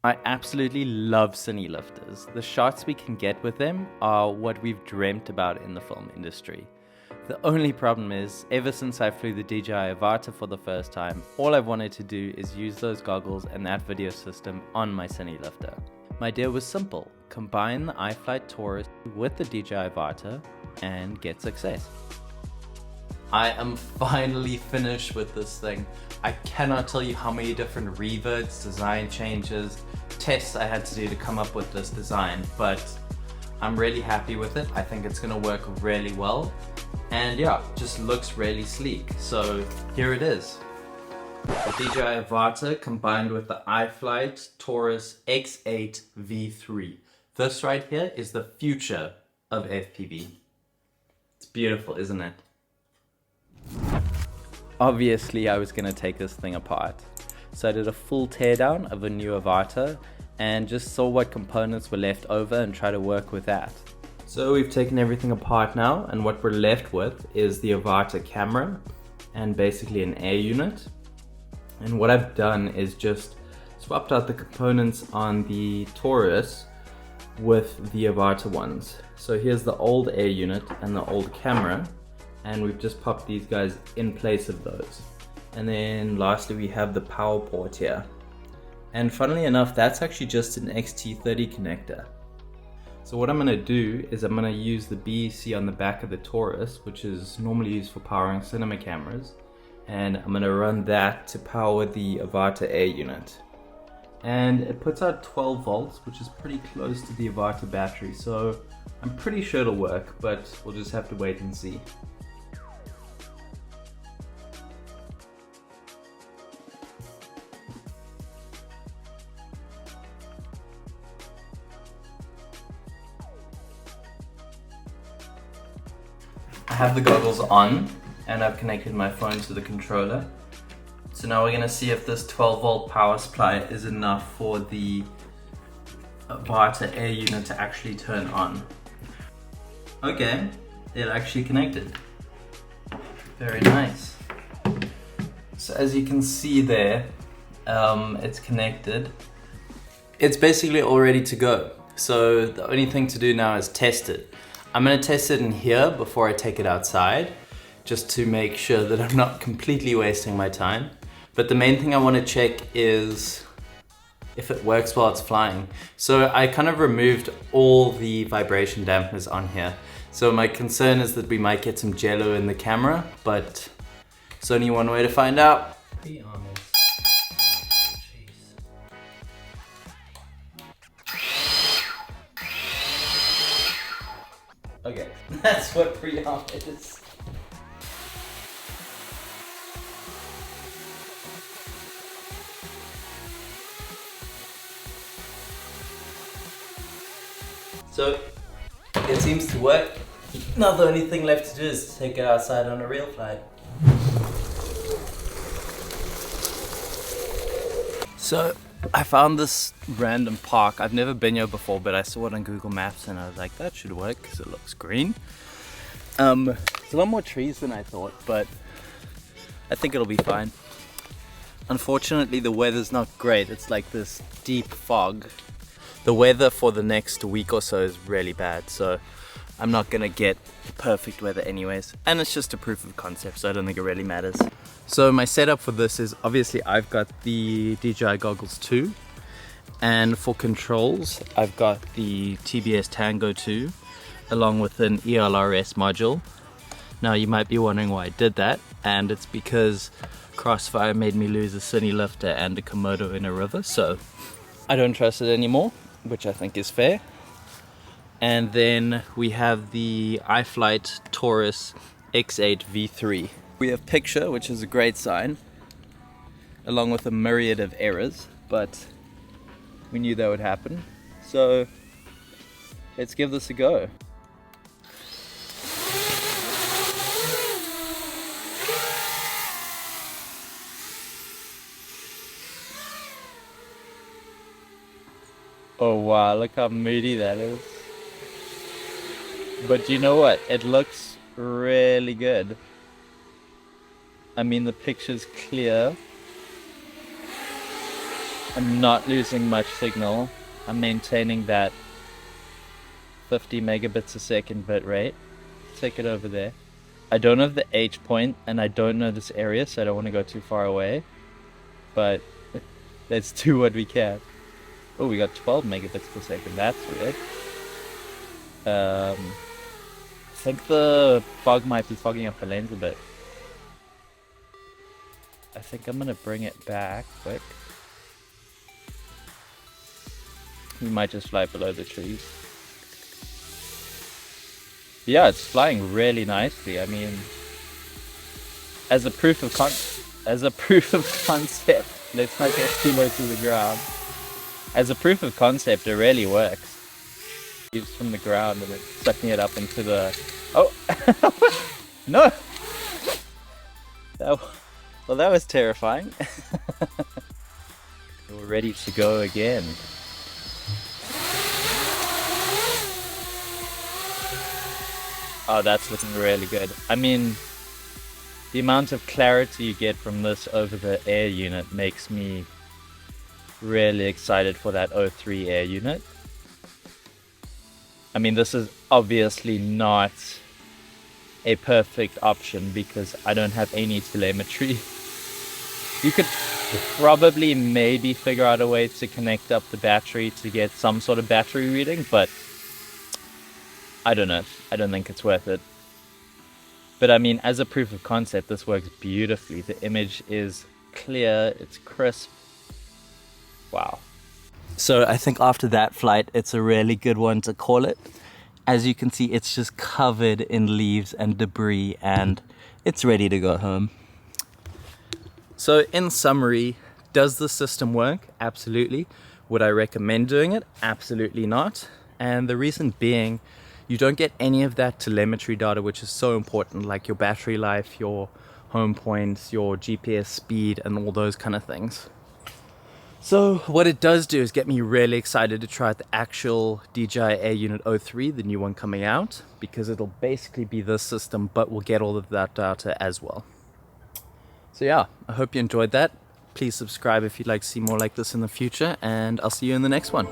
I absolutely love Cinelifters. The shots we can get with them are what we've dreamt about in the film industry. The only problem is, ever since I flew the DJI Avata for the first time, all I've wanted to do is use those goggles and that video system on my Cinelifter. My idea was simple: combine the iFlight Taurus with the DJI Avata and get success. I am finally finished with this thing. I cannot tell you how many different reverts, design changes, tests I had to do to come up with this design, but I'm really happy with it. I think it's gonna work really well. And yeah, just looks really sleek. So here it is. The DJI Avata combined with the iFlight Taurus X8 V3. This right here is the future of FPV. It's beautiful, isn't it? Obviously, I was gonna take this thing apart. So I did a full teardown of a new Avata and just saw what components were left over and try to work with that. So we've taken everything apart now, and what we're left with is the Avata camera and basically an air unit. And what I've done is just swapped out the components on the Taurus with the Avata ones. So here's the old air unit and the old camera, and we've just popped these guys in place of those. And then lastly we have the power port here. And funnily enough, that's actually just an XT30 connector. So what I'm going to do is I'm going to use the BEC on the back of the Taurus, which is normally used for powering cinema cameras, and I'm going to run that to power the Avata air unit. And it puts out 12 volts, which is pretty close to the Avata battery, so I'm pretty sure it'll work, but we'll just have to wait and see. I have the goggles on and I've connected my phone to the controller. So now we're going to see if this 12 volt power supply is enough for the Avata air unit to actually turn on. Okay, it actually connected. Very nice. So as you can see there, it's connected. It's basically all ready to go. So the only thing to do now is test it. I'm going to test it in here before I take it outside, just to make sure that I'm not completely wasting my time. But the main thing I want to check is if it works while it's flying. So I kind of removed all the vibration dampeners on here. So my concern is that we might get some jello in the camera, but it's only one way to find out. Be honest. Okay, that's what pre-arm is. So, it seems to work. Now the only thing left to do is to take it outside on a real flight. So, I found this random park. I've never been here before, but I saw it on Google Maps and I was like, that should work because it looks green. There's a lot more trees than I thought, but I think it'll be fine. Unfortunately, the weather's not great. It's like this deep fog. The weather for the next week or so is really bad, so I'm not gonna get perfect weather anyways. And it's just a proof of concept, so I don't think it really matters. So my setup for this is, obviously I've got the DJI goggles 2, and for controls I've got the TBS Tango 2 along with an ELRS module. Now you might be wondering why I did that, and it's because Crossfire made me lose a Cinelifter and a Komodo in a river, so I don't trust it anymore, which I think is fair. And then we have the iFlight Taurus X8 V3. We have picture, which is a great sign, along with a myriad of errors, but we knew that would happen. So let's give this a go. Oh wow, look how moody that is. But you know what? It looks really good. I mean, the picture's clear. I'm not losing much signal. I'm maintaining that 50 megabits a second bit rate. Take it over there. I don't have the H point and I don't know this area, so I don't want to go too far away. But let's do what we can. Oh, we got 12 megabits per second. That's weird. I think the fog might be fogging up the lens a bit. I think I'm gonna bring it back quick. We might just fly below the trees. Yeah, it's flying really nicely. I mean, as a proof of concept, let's not get too low to the ground. As a proof of concept, it really works. It's from the ground and it's sucking it up into the... Oh! No! Well, that was terrifying. We're ready to go again. Oh, that's looking really good. I mean, the amount of clarity you get from this over the air unit makes me really excited for that O3 air unit. I mean, this is obviously not a perfect option because I don't have any telemetry. You could probably maybe figure out a way to connect up the battery to get some sort of battery reading, but I don't know. I don't think it's worth it. But I mean, as a proof of concept, this works beautifully. The image is clear, it's crisp. Wow. So I think after that flight, it's a really good one to call it. As you can see, it's just covered in leaves and debris and it's ready to go home. So in summary, does the system work? Absolutely. Would I recommend doing it? Absolutely not. And the reason being, you don't get any of that telemetry data, which is so important, like your battery life, your home points, your GPS speed, and all those kind of things. So what it does do is get me really excited to try out the actual DJI Air Unit 03, the new one coming out, because it'll basically be this system, but we'll get all of that data as well. So yeah, I hope you enjoyed that. Please subscribe if you'd like to see more like this in the future, and I'll see you in the next one.